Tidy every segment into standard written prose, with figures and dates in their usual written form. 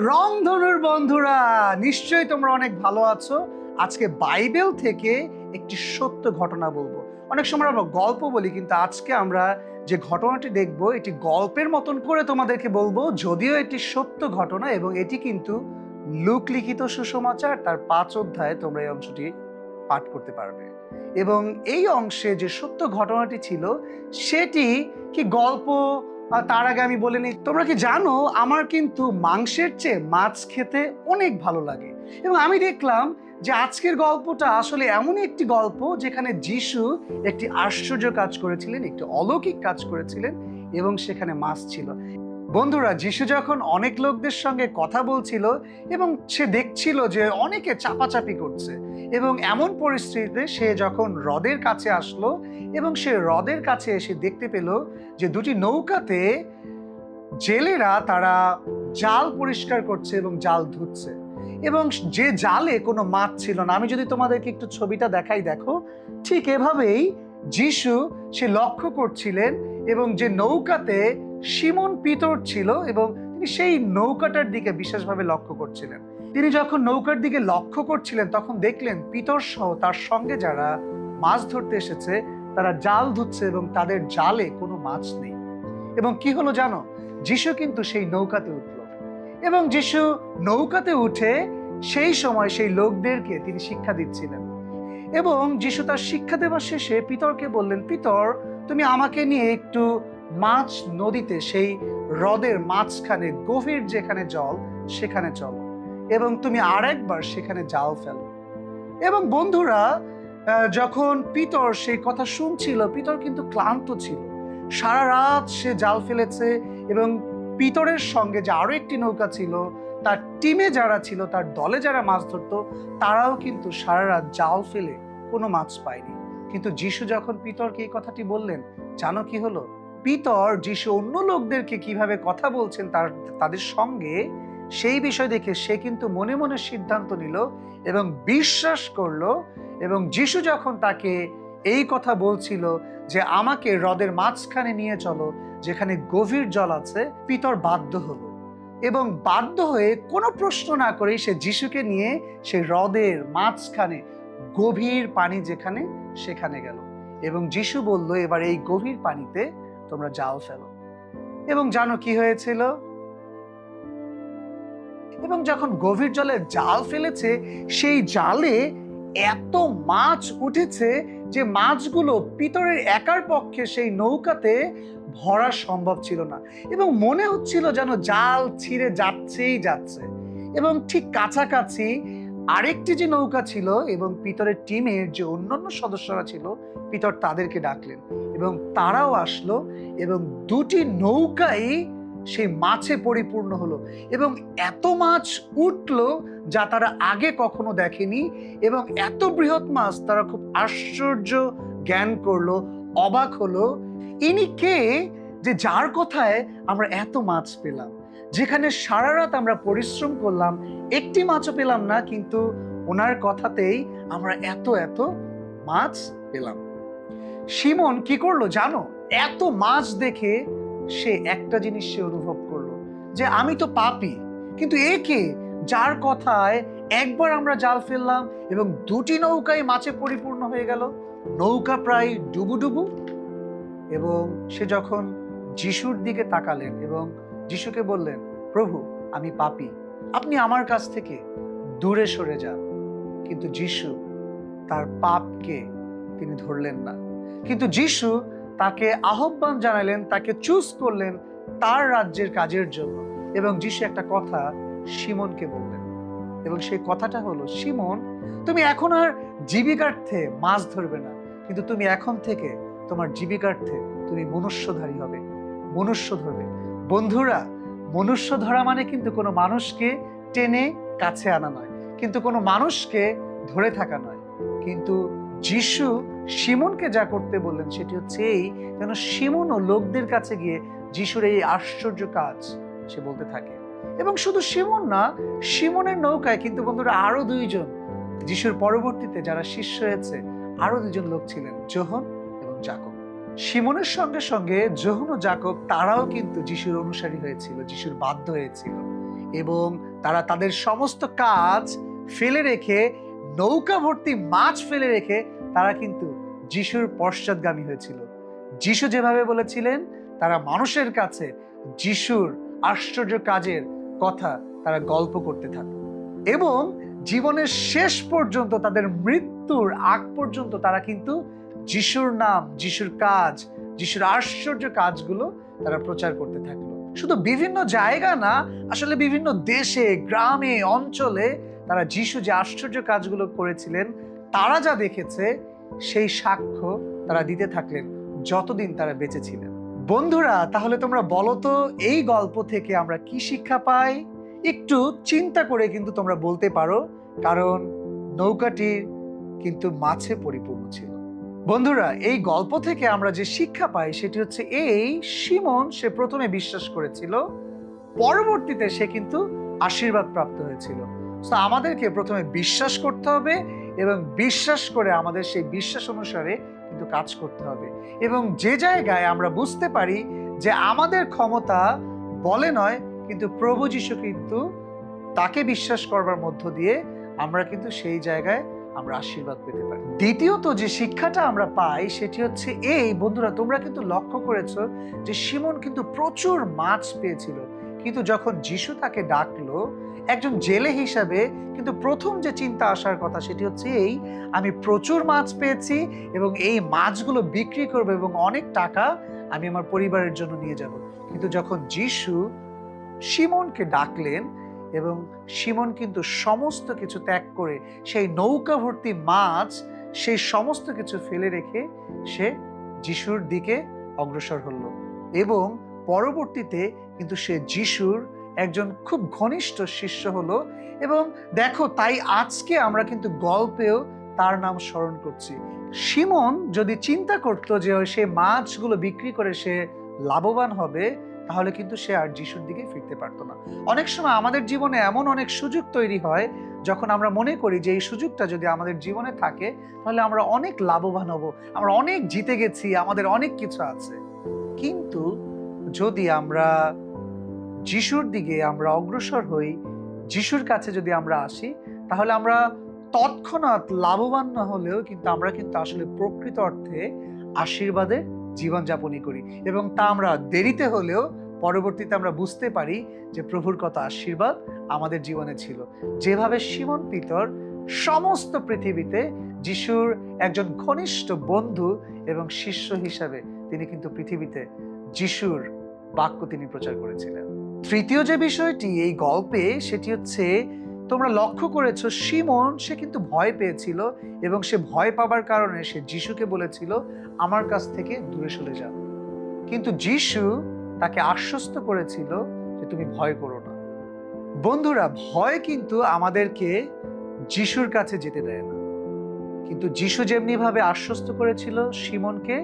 রংধনুর বন্ধুরা, নিশ্চয়ই তোমরা অনেক ভালো আছো। আজকে বাইবেল থেকে একটি সত্য ঘটনা বলবো। অনেক সময় আমরা গল্প বলি, কিন্তু আজকে আমরা যে ঘটনাটি দেখবো এটি গল্পের মতন করে তোমাদেরকে বলবো, যদিও এটি সত্য ঘটনা এবং এটি কিন্তু লূক লিখিত সুসমাচার তার 5 অধ্যায়ে তোমরা এই অংশটি পাঠ করতে পারবে। এবং এই অংশে যে সত্য ঘটনাটি ছিল সেটি কি গল্প, তার আগে আমি বলে নিই, তোমরা কি জানো আমার কিন্তু মাংসের চেয়ে মাছ খেতে অনেক ভালো লাগে। এবং আমি দেখলাম যে আজকের গল্পটা আসলে এমনই একটি গল্প যেখানে যিশু একটি আশ্চর্য কাজ করেছিলেন, একটি অলৌকিক কাজ করেছিলেন এবং সেখানে মাছ ছিল। বন্ধুরা, যিশু যখন অনেক লোকদের সঙ্গে কথা বলছিল এবং সে দেখছিল যে অনেকে চাপাচাপি করছে, এবং এমন পরিস্থিতিতে সে যখন হ্রদের কাছে আসলো এবং সে হ্রদের কাছে এসে দেখতে পেল যে দুটি নৌকাতে জেলেরা তারা জাল পরিষ্কার করছে এবং জাল ধুচ্ছে, এবং যে জালে কোনো মাছ ছিল না। আমি যদি তোমাদেরকে একটু ছবিটা দেখাই, দেখো ঠিক এভাবেই যিশু সে লক্ষ্য করছিলেন এবং যে নৌকাতে সিমন পিতর ছিল এবং তিনি সেই নৌকাটার দিকে বিশেষভাবে লক্ষ্য করছিলেন। তিনি যখন নৌকার দিকে লক্ষ্য করছিলেন তখন দেখলেন পিতর সহ তার সঙ্গে যারা মাছ ধরতে এসেছে তারা জাল ধুচ্ছে এবং তাদের জালে কোনো মাছ নেই। এবং কি হলো জানো, যিশু কিন্তু সেই নৌকাতে উঠল এবং যিশু নৌকাতে উঠে সেই সময় সেই লোকদেরকে তিনি শিক্ষা দিচ্ছিলেন। এবং যিশু তার শিক্ষা দেওয়ার শেষে পিতরকে বললেন, পিতর তুমি আমাকে নিয়ে একটু মাছ নদীতে সেই হ্রদের মাঝখানে গভীর যেখানে জল সেখানে চলো এবং তুমি আরেকবার সেখানে জাল ফেলো। এবং বন্ধুরা, যখন পিতর সেই কথা শুনছিল, পিতর কিন্তু ক্লান্ত ছিল, সারা রাত সে জাল ফেলেছে এবং পিতরের সঙ্গে যে আরো একটি নৌকা ছিল, তার টিমে যারা ছিল, তার দলে যারা মাছ ধরতো, তারাও কিন্তু সারা রাত জাল ফেলে কোনো মাছ পায়নি। কিন্তু যিশু যখন পিতরকে এই কথাটি বললেন, জানো কি হলো? পিতর যিশু অন্য লোকদেরকে কিভাবে কথা বলছেন তাদের সঙ্গে, সেই বিষয় দেখে সে কিন্তু মনে মনে সিদ্ধান্ত নিল এবং বিশ্বাস করলো। এবং যিশু যখন তাকে এই কথা বলছিল যে আমাকে হ্রদের মাঝখানে নিয়ে চলো যেখানে গভীর জল আছে, পিতর বাধ্য হলো এবং বাধ্য হয়ে কোনো প্রশ্ন না করেই সে যিশুকে নিয়ে সে হ্রদের মাঝখানে গভীর পানি যেখানে সেখানে গেল। এবং যিশু বলল, এবার এই গভীর পানিতে তোমরা জাল ফেলো। এবং জানো কি হয়েছিল? এবং যখন গভীর জলে জাল ফেলেছে, সেই জালে এত মাছ উঠেছে যে মাছগুলো পিতরের একার পক্ষে সেই নৌকাতে ভরা সম্ভব ছিল না এবং মনে হচ্ছিল যেন জাল ছিঁড়ে যাচ্ছেই যাচ্ছে। এবং ঠিক কাছাকাছি আরেকটি যে নৌকা ছিল এবং পিতরের টিমের যে অন্যান্য সদস্যরা ছিল, পিতর তাদেরকে ডাকলেন এবং তারাও আসলো এবং দুটি নৌকাই সেই মাছে পরিপূর্ণ হলো এবং এত মাছ উঠলো যা তারা আগে কখনো দেখেনি। এবং এত বৃহৎ মাছ তারা খুব আশ্চর্য জ্ঞান করলো, অবাক হলো, ইনি কে যে যার কথায় আমরা এত মাছ পেলাম, যেখানে সারা রাত আমরা পরিশ্রম করলাম একটি মাছও পেলাম না, কিন্তু ওনার কথাতেই আমরা এত এত মাছ পেলাম। সিমন কি করলো জানো? এত মাছ দেখে সে একটা জিনিস সে অনুভব করলো যে আমি তো পাপী, কিন্তু এ কে যার কথায় একবার আমরা জাল ফেললাম এবং দুটি নৌকায় মাছে পরিপূর্ণ হয়ে গেল, নৌকা প্রায় ডুবু ডুবু। এবং সে যখন যিশুর দিকে তাকালেন এবং যিশুকে বললেন, প্রভু আমি পাপী, আপনি আমার কাছ থেকে দূরে সরে যান। কিন্তু যিশু তার পাপকে তিনি ধরলেন না, কিন্তু যিশু তাকে আহ্বান জানালেন, তাকে চুজ করলেন তার রাজ্যের কাজের জন্য। এবং যিশু একটা কথা সিমনকে বললেন এবং সেই কথাটা হলো, সিমন তুমি এখন আর জীবিকার্থে মাছ ধরবে না, কিন্তু তুমি এখন থেকে তোমার জীবিকার্থে তুমি মনুষ্যধারী হবে, মনুষ্য ধরবে। বন্ধুরা, মনুষ্য ধরা মানে কিন্তু কোনো মানুষকে টেনে কাছে আনা নয়, কিন্তু কোনো মানুষকে ধরে থাকা নয়। কিন্তু যিশু সিমনকে যা করতে বললেন সেটি হচ্ছে এই, যেন সিমন ও লোকদের কাছে গিয়ে যিশুর এই আশ্চর্য কাজ সে বলতে থাকে। এবং শুধু সিমন না, সিমনের নৌকায় কিন্তু বন্ধুরা আরো দুইজন যিশুর পরবর্তীতে যারা শিষ্য হয়েছে, আরো দুজন লোক ছিলেন, যোহন এবং যাকব। সিমনের সঙ্গে সঙ্গে যোহন ও যাকব তারাও কিন্তু যিশুর অনুসারী হয়েছিল, যিশুর বাধ্য হয়েছিল। এবং তারা তাদের সমস্ত কাজ ফেলে রেখে, নৌকা ভর্তি মাছ ফেলে রেখে তারা কিন্তু যিশুর পশ্চাৎগামী হয়েছিল। যিশু যেভাবে বলেছিলেন, তারা মানুষের কাছে যিশুর আশ্চর্য কাজের কথা তারা গল্প করতে থাকলো এবং জীবনের শেষ পর্যন্ত, তাদের মৃত্যুর আগ পর্যন্ত তারা কিন্তু যিশুর নাম, যিশুর কাজ, যিশুর আশ্চর্য কাজগুলো তারা প্রচার করতে থাকলো। শুধু বিভিন্ন জায়গা না, আসলে বিভিন্ন দেশে, গ্রামে, অঞ্চলে তারা যিশু যে আশ্চর্য কাজগুলো করেছিলেন, তারা যা দেখেছে সেই সাক্ষ্য তারা দিতে থাকলেন যতদিন তারা বেঁচে ছিলেন। বন্ধুরা, তাহলে তোমরা বলো তো, এই গল্প থেকে আমরা কি শিক্ষা পাই? একটু চিন্তা করে কিন্তু তোমরা বলতে পারো, কারণ নৌকাটি কিন্তু মাছে পরিপূর্ণ ছিল। বন্ধুরা, এই গল্প থেকে আমরা যে শিক্ষা পাই সেটি হচ্ছে এই: শিমন সে প্রথমে বিশ্বাস করেছিল, পরবর্তীতে সে কিন্তু আশীর্বাদ প্রাপ্ত হয়েছিল। তো আমাদেরকে প্রথমে বিশ্বাস করতে হবে এবং বিশ্বাস করে আমাদের সেই বিশ্বাস অনুসারে কিন্তু কাজ করতে হবে। এবং যে জায়গায় আমরা বুঝতে পারি যে আমাদের ক্ষমতা বলে নয়, কিন্তু প্রভু যীশু কিন্তু তাকে বিশ্বাস করবার মধ্য দিয়ে আমরা কিন্তু সেই জায়গায় আমরা আশীর্বাদ পেতে পারি। দ্বিতীয়ত যে শিক্ষাটা আমরা পাই সেটি হচ্ছে এই: বন্ধুরা, তোমরা কিন্তু লক্ষ্য করেছো যে শিমন কিন্তু প্রচুর মাছ পেয়েছিল, কিন্তু যখন যিশু তাকে ডাকলো একজন জেলে হিসাবে, কিন্তু প্রথম যে চিন্তা আসার কথা সেটি হচ্ছে এই: আমি প্রচুর মাছ পেয়েছি এবং এই মাছগুলো বিক্রি করবো এবং অনেক টাকা আমি আমার পরিবারের জন্য নিয়ে যাব। কিন্তু যখন যিশু শিমনকে ডাকলেন এবং শিমন কিন্তু সমস্ত কিছু ত্যাগ করে, সেই নৌকা ভর্তি মাছ, সেই সমস্ত কিছু ফেলে রেখে সে যিশুর দিকে অগ্রসর হলো এবং পরবর্তীতে কিন্তু সে যিশুর একজন খুব ঘনিষ্ঠ শিষ্য হলো। এবং দেখো, তাই আজকে আমরা কিন্তু গল্পেও তার নাম স্মরণ করছি। শিমন যদি চিন্তা করতো যে সে মাছগুলো বিক্রি করে সে লাভবান হবে, তাহলে কিন্তু সে আর যিশুর দিকে ফিরতে পারতো না। অনেক সময় আমাদের জীবনে এমন অনেক সুযোগ তৈরি হয়, যখন আমরা মনে করি যে এই সুযোগটা যদি আমাদের জীবনে থাকে তাহলে আমরা অনেক লাভবান হব, আমরা অনেক জিতে গেছি, আমাদের অনেক কিছু আছে। কিন্তু যদি আমরা যিশুর দিকে আমরা অগ্রসর হই, যিশুর কাছে যদি আমরা আসি, তাহলে আমরা তৎক্ষণাৎ লাভবান না হলেও কিন্তু আমরা কিন্তু আসলে প্রকৃত অর্থে আশীর্বাদে জীবনযাপনই করি এবং তা আমরা দেরিতে হলেও পরবর্তীতে আমরা বুঝতে পারি যে প্রভুর কত আশীর্বাদ আমাদের জীবনে ছিল। যেভাবে শিমন পিতর সমস্ত পৃথিবীতে যিশুর একজন ঘনিষ্ঠ বন্ধু এবং শিষ্য হিসাবে তিনি কিন্তু পৃথিবীতে যিশুর বাক্য তিনি প্রচার করেছিলেন। তৃতীয় যে বিষয়টি এই গল্পে সেটি হচ্ছে, তোমরা লক্ষ্য করেছো শিমন সে কিন্তু ভয় পেয়েছিল এবং সে ভয় পাবার কারণে সে যিশুকে বলেছিল, আমার কাছ থেকে দূরে সরে যাও। কিন্তু যিশু তাকে আশ্বস্ত করেছিল যে তুমি ভয় করো না। বন্ধুরা, ভয় কিন্তু আমাদেরকে যিশুর কাছে যেতে দেয় না, কিন্তু যিশু যেমনি ভাবে আশ্বস্ত করেছিল শিমনকে,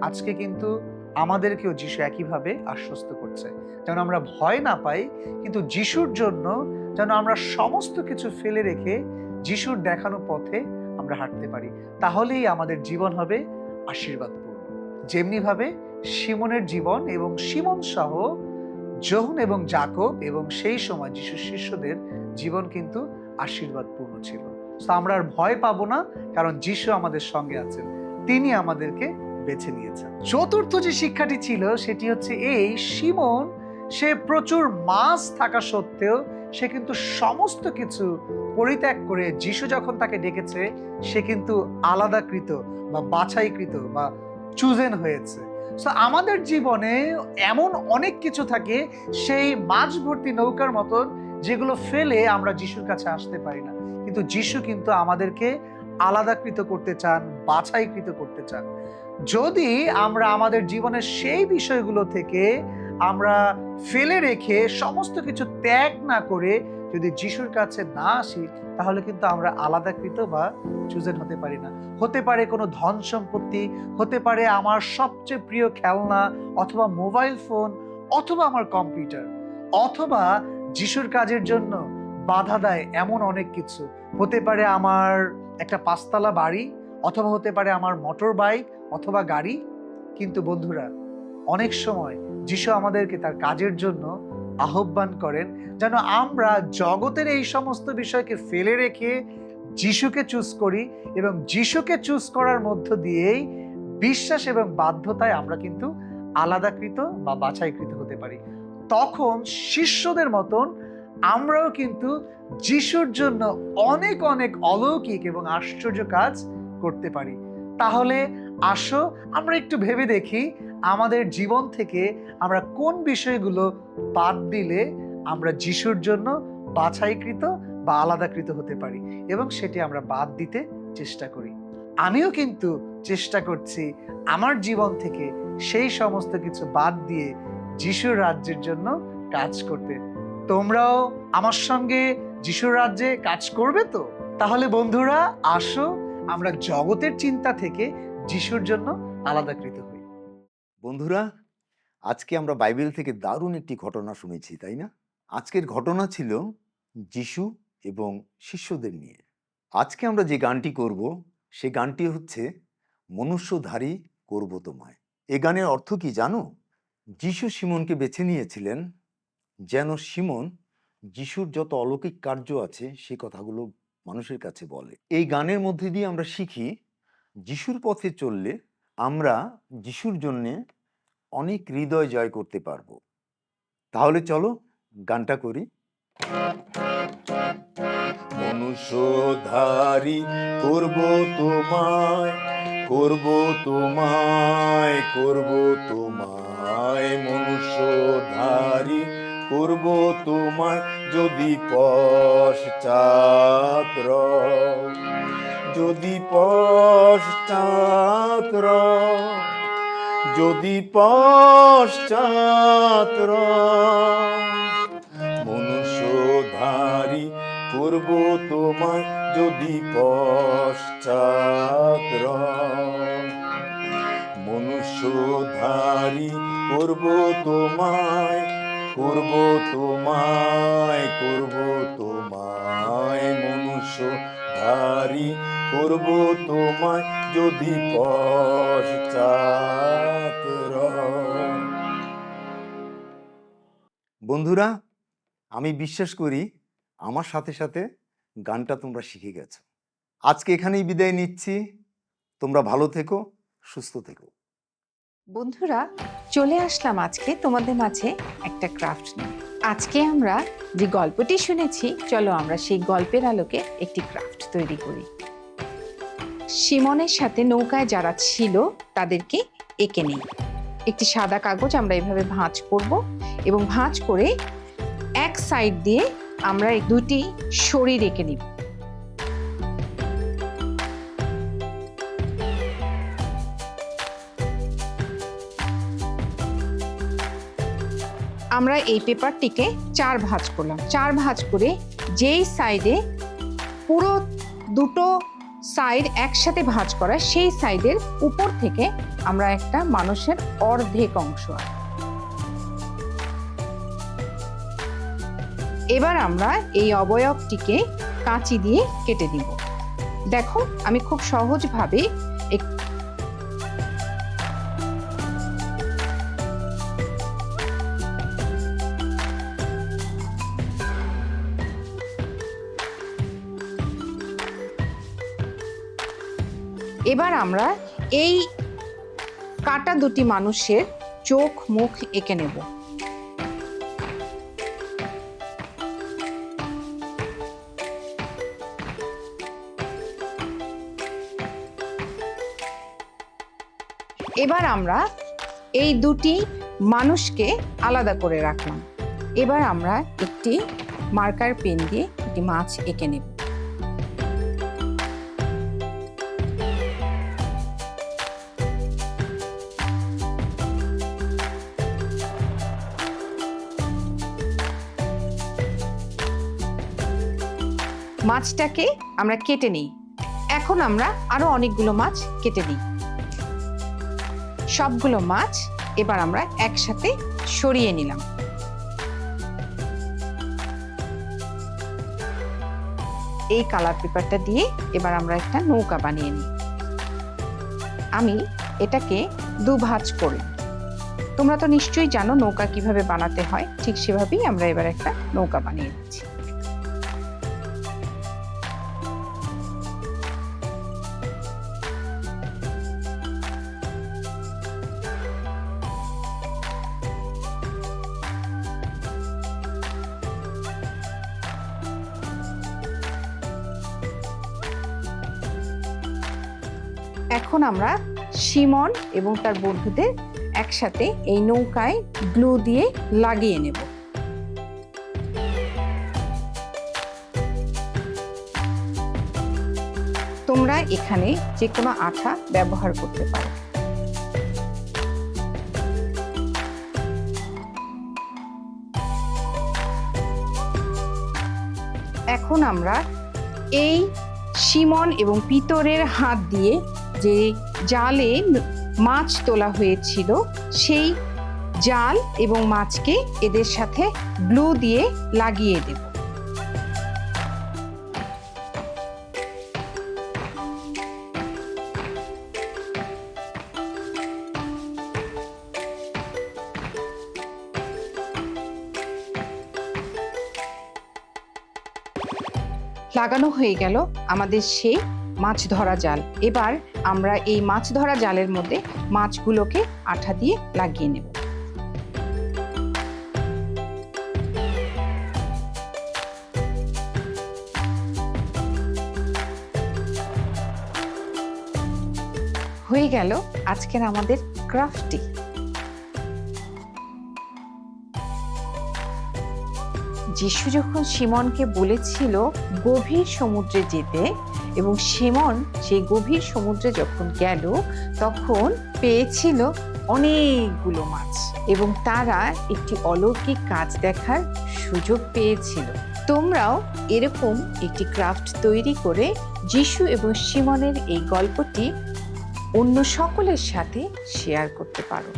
আজকে কিন্তু আমাদেরকেও যিশু একইভাবে আশ্বস্ত করছে, যেন আমরা ভয় না পাই, কিন্তু যিশুর জন্য যেন আমরা সমস্ত কিছু ফেলে রেখে যিশুর দেখানো পথে আমরা হাঁটতে পারি। তাহলেই আমাদের জীবন হবে আশীর্বাদপূর্ণ। যেমনি ভাবে শিমনের জীবন এবং শিমন সহ যোহন এবং যাকব এবং সেই সময় যিশুর শিষ্যদের জীবন কিন্তু আশীর্বাদপূর্ণ ছিল। তো আমরা আর ভয় পাবো না, কারণ যিশু আমাদের সঙ্গে আছেন, তিনি আমাদেরকে বেছে নিয়েছেন। চতুর্থ যে শিক্ষাটি ছিল সেটি হচ্ছে এই: শিমন সে প্রচুর মাছ থাকা সত্ত্বেও সে কিন্তু সমস্ত কিছু পরিত্যাগ করে যিশু যখন তাকে ডেকেছে সে কিন্তু আলাদাকৃত বা বাছাইকৃত বা চুজেন হয়েছে। সো আমাদের জীবনে এমন অনেক কিছু থাকে সেই মাছ ভর্তি নৌকার মতন, যেগুলো ফেলে আমরা যিশুর কাছে আসতে পারি না, কিন্তু যিশু কিন্তু আমাদেরকে আলাদাকৃত করতে চান, বাছাইকৃত করতে চান। যদি আমরা আমাদের জীবনের সেই বিষয়গুলো থেকে আমরা ফেলে রেখে সমস্ত কিছু ত্যাগ না করে যদি যিশুর কাছে না আসি, তাহলে কিন্তু আমরা আলাদাকৃত বা চুজেন হতে পারি না। হতে পারে কোনো ধন সম্পত্তি, হতে পারে আমার সবচেয়ে প্রিয় খেলনা, অথবা মোবাইল ফোন, অথবা আমার কম্পিউটার, অথবা যিশুর কাজের জন্য বাধা দেয় এমন অনেক কিছু। হতে পারে আমার একটা 5তলা বাড়ি, অথবা হতে পারে আমার মোটর বাইক অথবা গাড়ি। কিন্তু বন্ধুরা, অনেক সময় যিশু আমাদেরকে তার কাজের জন্য আহ্বান করেন যেন আমরা জগতের এই সমস্ত বিষয়কে ফেলে রেখে যিশুকে চুজ করি এবং যিশুকে চুজ করার মধ্য দিয়েই বিশ্বাস এবং বাধ্যতায় আমরা কিন্তু আলাদাকৃত বা বাছাইকৃত হতে পারি। তখন শিষ্যদের মতন আমরাও কিন্তু যিশুর জন্য অনেক অনেক অলৌকিক এবং আশ্চর্য কাজ করতে পারি। তাহলে আসো আমরা একটু ভেবে দেখি আমাদের জীবন থেকে আমরা কোন বিষয়গুলো বাদ দিলে আমরা যিশুর জন্য বাছাইকৃত বা আলাদাকৃত হতে পারি এবং সেটি আমরা বাদ দিতে চেষ্টা করি। আমিও কিন্তু চেষ্টা করছি আমার জীবন থেকে সেই সমস্ত কিছু বাদ দিয়ে যিশুর রাজ্যের জন্য কাজ করতে। তোমরাও আমার সঙ্গে যিশুর রাজ্যে কাজ করবে তো? তাহলে বন্ধুরা আসো আমরা জগতের চিন্তা থেকে যিশুর জন্য আলাদাকৃত হই। বন্ধুরা, আজকে আমরা বাইবেল থেকে দারুণ একটি ঘটনা শুনেছি, তাই না? আজকের ঘটনা ছিল যিশু এবং শিষ্যদের নিয়ে। আজকে আমরা যে গানটি করব সেই গানটি হচ্ছে মনুষ্যধারী করব তোমায়। এই গানের অর্থ কি জানো? যিশু সিমনকে বেছে নিয়েছিলেন যেন সিমন যিশুর যত অলৌকিক কার্য আছে সেই কথাগুলো মানুষের কাছে বলে। এই গানের মধ্যে দিয়ে আমরা শিখি যিশুর পথে চললে আমরা যিশুর জন্যে অনেক হৃদয় জয় করতে পারবো। তাহলে চলো গানটা করি। মনুষ্যধারী করব তোমায়, করব তোমায়, করব তোমায়, মনুষ্যধারী করব তোমায়, যদি পশ্চাৎ রও, যদি পশ্চাৎ রও, যদি পশ্চাৎ রও, মনুষ্যধারী করব তোমায়, যদি পশ্চাৎ রও, মনুষ্যধারী করব তোমায়, করব তোমায়, করব তোমায়, মনুষ্যধারী করব তোমায়, যদি পশ্চাৎ রও। বন্ধুরা, আমি বিশ্বাস করি আমার সাথে সাথে গানটা তোমরা শিখে গেছো। আজকে এখানেই বিদায় নিচ্ছি। তোমরা ভালো থেকো, সুস্থ থেকো। বন্ধুরা, চলে আসলাম আজকে তোমাদের মাঝে একটা ক্রাফট নিয়ে। আজকে আমরা যে গল্পটি শুনেছি, চলো আমরা সেই গল্পের আলোকে একটি ক্রাফট তৈরি করি। সিমনের সাথে নৌকায় যারা ছিল তাদেরকে এঁকে নিই। একটি সাদা কাগজ আমরা এভাবে ভাঁজ করব এবং ভাঁজ করে এক সাইড দিয়ে আমরা দুটি শরীর এঁকে নিব। আমরা এই পেপারটিকে 4 ভাঁজ করলাম। 4 ভাঁজ করে যেই সাইডে পুরো দুটো সাইড একসাথে ভাঁজ করা, সেই সাইডের উপর থেকে আমরা একটা মানুষের অর্ধেক অংশ এবার আমরা এই অবয়বটিকে কাঁচি দিয়ে কেটে দিব। দেখো আমি খুব সহজভাবে এবার আমরা এই কাটা দুটি মানুষের চোখ মুখ এঁকে নেব। এবার আমরা এই দুটি মানুষকে আলাদা করে রাখলাম। এবার আমরা একটি মার্কার পেন দিয়ে একটি মাছ এঁকে নেব। মাছটাকে আমরা কেটে নিই। এখন আমরা আরো অনেকগুলো মাছ কেটে নিই। সবগুলো মাছ এবার আমরা একসাথে সরিয়ে নিলাম। এই কালার পেপারটা দিয়ে এবার আমরা একটা নৌকা বানিয়ে নিই। আমি এটাকে 2 ভাঁজ করলাম। তোমরা তো নিশ্চয়ই জানো নৌকা কিভাবে বানাতে হয়, ঠিক সেভাবেই আমরা এবার একটা নৌকা বানিয়ে দিচ্ছি। এখন আমরা সিমন এবং তার বন্ধুদের একসাথে এই নৌকায় গ্লু দিয়ে লাগিয়ে নেব। তোমরা এখানে যে কোনো আঠা ব্যবহার করতে পারো। এখন আমরা এই সিমন এবং পিতরের হাত দিয়ে যে জালে মাছ তোলা হয়েছিল সেই জাল এবং মাছকে এদের সাথে গ্লু দিয়ে লাগিয়ে দেব। লাগানো হয়ে গেল আমাদের সেই মাছ ধরা জাল। এবার আমরা এই মাছ ধরা জালের মধ্যে মাছগুলোকে আঠা দিয়ে লাগিয়ে নেব। হয়ে গেল আজকের আমাদের ক্রাফটি। যিশু যখন সিমনকে বলেছিল গভীর সমুদ্রে যেতে এবং সিমন সেই গভীর সমুদ্রে যখন গেল তখন পেয়েছিল অনেকগুলো মাছ এবং তারা একটি অলৌকিক কাজ দেখার সুযোগ পেয়েছিল। তোমরাও এরকম একটি ক্রাফট তৈরি করে যিশু এবং সিমনের এই গল্পটি অন্য সকলের সাথে শেয়ার করতে পারো।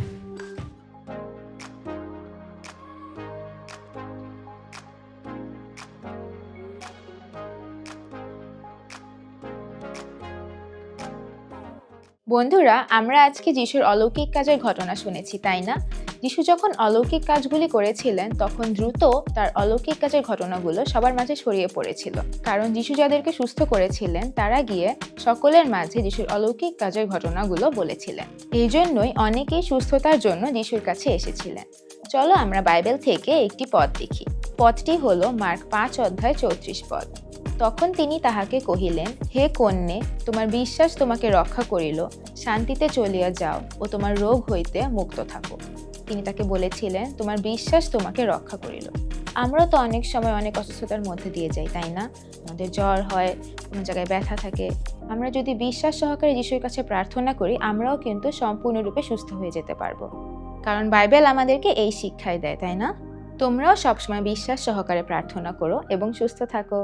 বন্ধুরা, আমরা আজকে যিশুর অলৌকিক কাজের ঘটনা শুনেছি, তাই না? যিশু যখন অলৌকিক কাজগুলি করেছিলেন তখন দ্রুত তার অলৌকিক কাজের ঘটনাগুলো সবার মাঝে ছড়িয়ে পড়েছিল, কারণ যিশু যাদেরকে সুস্থ করেছিলেন তারা গিয়ে সকলের মাঝে যিশুর অলৌকিক কাজের ঘটনাগুলো বলেছিলেন। এই জন্যই অনেকেই সুস্থতার জন্য যিশুর কাছে এসেছিলেন। চলো আমরা বাইবেল থেকে একটি পদ দেখি। পদটি হলো মার্ক 5:34 পদ। তখন তিনি তাহাকে কহিলেন, হে কন্যে, তোমার বিশ্বাস তোমাকে রক্ষা করিল, শান্তিতে চলিয়া যাও ও তোমার রোগ হইতে মুক্ত থাকো। তিনি তাকে বলেছিলেন, তোমার বিশ্বাস তোমাকে রক্ষা করিল। আমরা তো অনেক সময় অনেক অসুস্থতার মধ্যে দিয়ে যাই, তাই না? আমাদের জ্বর হয়, কোনো জায়গায় ব্যথা থাকে। আমরা যদি বিশ্বাস সহকারে যিশুর কাছে প্রার্থনা করি, আমরাও কিন্তু সম্পূর্ণরূপে সুস্থ হয়ে যেতে পারবো, কারণ বাইবেল আমাদেরকে এই শিক্ষাই দেয়, তাই না? তোমরাও সবসময় বিশ্বাস সহকারে প্রার্থনা করো এবং সুস্থ থাকো।